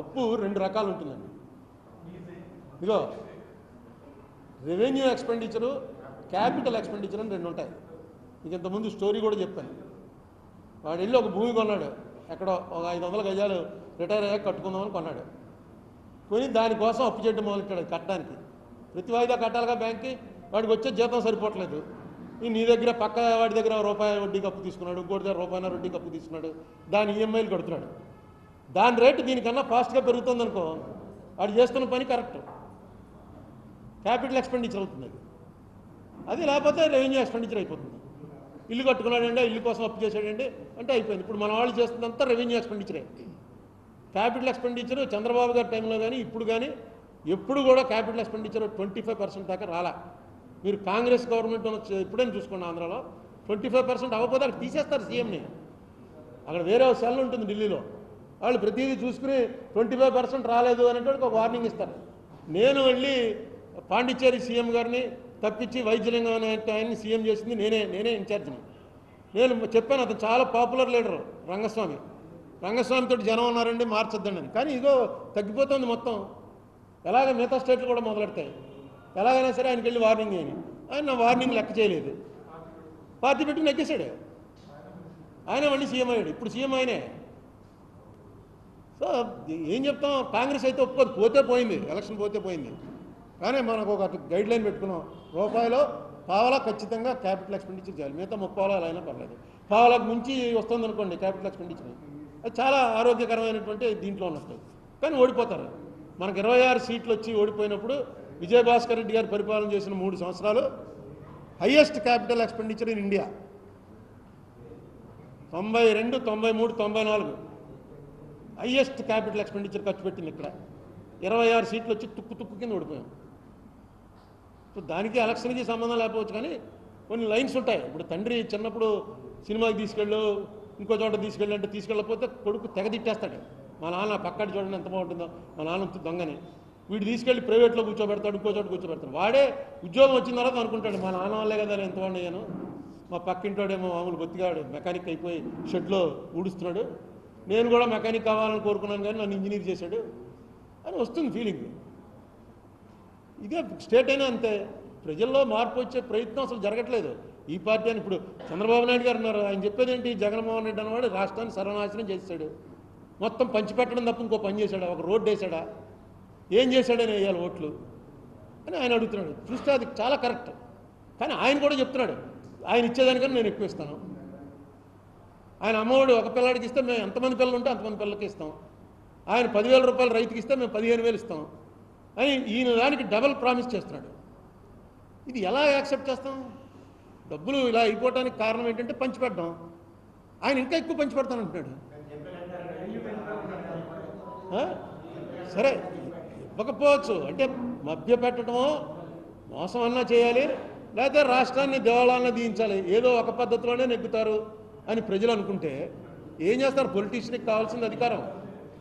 అప్పు రెండు రకాలు ఉంటుందండి. ఇదిగో రెవెన్యూ ఎక్స్పెండిచరు, క్యాపిటల్ ఎక్స్పెండిచర్ అని రెండు ఉంటాయి. మీకు ఇంతకుముందు స్టోరీ కూడా చెప్పాను. వాడు వెళ్ళి ఒక భూమి కొన్నాడు, ఎక్కడో ఒక 500 గజాలు రిటైర్ అయ్యాక కట్టుకుందామని కొన్నాడు. కొని దానికోసం అప్పు చేయడం మొదలెట్టాడు కట్టడానికి. ప్రతి వాయిదా కట్టాలిగా బ్యాంక్కి. వాడికి వచ్చే జీతం సరిపోవట్లేదు. నీ దగ్గర పక్క వాడి దగ్గర రూపాయి వడ్డీకి అప్పు తీసుకున్నాడు, ఇంకోటి దగ్గర రూపాయన్నర వడ్డీకి అప్పు తీసుకున్నాడు, దాని ఈఎంఐలు కడుతున్నాడు. దాని రేటు దీనికన్నా ఫాస్ట్గా పెరుగుతుంది అనుకో, వాడు చేస్తున్న పని కరెక్ట్, క్యాపిటల్ ఎక్స్పెండిచర్ అవుతుంది అది. లేకపోతే రెవెన్యూ ఎక్స్పెండిచర్ అయిపోతుంది. ఇల్లు కట్టుకున్నాడంటే ఇల్లు కోసం అప్పు చేశాడండి అంటే అయిపోయింది. ఇప్పుడు మన వాళ్ళు చేస్తుందంతా రెవెన్యూ ఎక్స్పెండిచరే. క్యాపిటల్ ఎక్స్పెండిచర్ చంద్రబాబు గారి టైంలో కానీ ఇప్పుడు కానీ ఎప్పుడు కూడా క్యాపిటల్ ఎక్స్పెండిచర్ 25% దాకా రాలా. మీరు కాంగ్రెస్ గవర్నమెంట్ ఎప్పుడైనా చూసుకోండి, ఆంధ్రాలో 25% అవ్వకపోతే అక్కడ తీసేస్తారు సీఎంని. అక్కడ వేరే సెల్ ఉంటుంది ఢిల్లీలో, వాళ్ళు ప్రతిదీ చూసుకుని 25% రాలేదు అనేటువంటి ఒక వార్నింగ్ ఇస్తారు. నేను వెళ్ళి పాండిచ్చేరి సీఎం గారిని తప్పించి వైద్యలింగం అనే ఆయన్ని సీఎం చేసింది నేనే ఇన్ఛార్జిని. నేను చెప్పాను, అతను చాలా పాపులర్ లీడరు రంగస్వామితో జనం ఉన్నారండి మార్చొద్దండి అని. కానీ ఇదో తగ్గిపోతుంది మొత్తం. ఎలాగ మిగతా స్టేట్లు కూడా మొదలెడతాయి. ఎలాగైనా సరే ఆయనకి వెళ్ళి వార్నింగ్ చేయని, ఆయన నా వార్నింగ్ లెక్క చేయలేదు, పార్టీ పెట్టి నెగ్గేశాడు. ఆయన మళ్ళీ సీఎం అయ్యాడు. ఇప్పుడు సీఎం ఆయనే. సో ఏం చెప్తాం, కాంగ్రెస్ అయితే ఒప్పుకోదు, పోతే పోయింది, ఎలక్షన్ పోతే పోయింది. కానీ మనకు ఒక గైడ్ లైన్ పెట్టుకున్నాం, రూపాయలో పావలా ఖచ్చితంగా క్యాపిటల్ ఎక్స్పెండిచర్ చేయాలి. మిగతా 30 ఎలా అయినా పర్లేదు. పావలాకు మించి వస్తుంది అనుకోండి క్యాపిటల్ ఎక్స్పెండిచర్, అది చాలా ఆరోగ్యకరమైనటువంటి దీంట్లో ఉన్నట్టు. కానీ ఓడిపోతారు. మనకు 26 సీట్లు వచ్చి ఓడిపోయినప్పుడు విజయభాస్కర్ రెడ్డి గారు పరిపాలన చేసిన 3 సంవత్సరాలు highest capital expenditure in India. 92, 93, 94 highest capital expenditure ఖర్చు పెట్టింది ఇక్కడ. 26 సీట్లు వచ్చి తుక్కు కింద ఓడిపోయాం. సో దానికి ఎలక్షన్కి సంబంధం లేకపోవచ్చు, కానీ కొన్ని లైన్స్ ఉంటాయి. ఇప్పుడు తండ్రి చిన్నప్పుడు సినిమాకి తీసుకెళ్ళు, ఇంకో చోట తీసుకెళ్ళి అంటే తీసుకెళ్ళకపోతే కొడుకు తెగ తిట్టేస్తాడు. మా నాన్న పక్కటి చూడండి ఎంత బాగుంటుందో, మా నాన్న దొంగని. వీడు తీసుకెళ్ళి ప్రైవేట్లో కూర్చోబెడతాడు, ఇంకో చోట కూర్చోబెడతాడు. వాడే ఉద్యోగం వచ్చిన తర్వాత అనుకుంటాడు, మా నాన్న వాళ్ళే కదా ఎంత వాడినాను, మా పక్కింటోడేమో మామూలు బొత్తిగాడు మెకానిక్ అయిపోయి షెడ్లో ఊడుస్తున్నాడు, నేను కూడా మెకానిక్ కావాలని కోరుకున్నాను కానీ నన్ను ఇంజనీర్ చేశాడు అని వస్తుంది ఫీలింగ్. ఇదే స్టేట్ అయినా అంతే. ప్రజల్లో మార్పు వచ్చే ప్రయత్నం అసలు జరగట్లేదు. ఈ పార్టీ అని ఇప్పుడు చంద్రబాబు నాయుడు గారు ఉన్నారు, ఆయన చెప్పేది ఏంటి, జగన్మోహన్ రెడ్డి అన్నవాడు రాష్ట్రాన్ని సర్వనాశనం చేశాడు, మొత్తం పంచిపెట్టడం తప్ప ఇంకో పని చేశాడా, ఒక రోడ్డు వేసాడా, ఏం చేశాడని వేయాలి ఓట్లు అని ఆయన అడుగుతున్నాడు. చూస్తే అది చాలా కరెక్ట్. కానీ ఆయన కూడా చెప్తున్నాడు, ఆయన ఇచ్చేదానికన్నా నేను ఎక్కువ ఇస్తాను. ఆయన అమ్మఒడి ఒక పిల్లాడికి ఇస్తే మేము ఎంతమంది పిల్లలు ఉంటే అంతమంది పిల్లలకి ఇస్తాం. ఆయన 10,000 రూపాయలు రైతుకి ఇస్తే మేము 15,000 ఇస్తాం అని ఈయన దానికి డబల్ ప్రామిస్ చేస్తున్నాడు. ఇది ఎలా యాక్సెప్ట్ చేస్తాం? డబ్బులు ఇలా అయిపోవడానికి కారణం ఏంటంటే పంచిపెట్టడం. ఆయన ఇంకా ఎక్కువ పంచిపెడతానంటున్నాడు. సరే ఇవ్వకపోవచ్చు అంటే మభ్య పెట్టడమో మోసం అన్నా చేయాలి, లేకపోతే రాష్ట్రాన్ని దేవాలయాన్ని దీయించాలి, ఏదో ఒక పద్ధతిలోనే నెగ్గుతారు అని ప్రజలు అనుకుంటే ఏం చేస్తారు? పొలిటీషియన్కి కావాల్సిన అధికారం.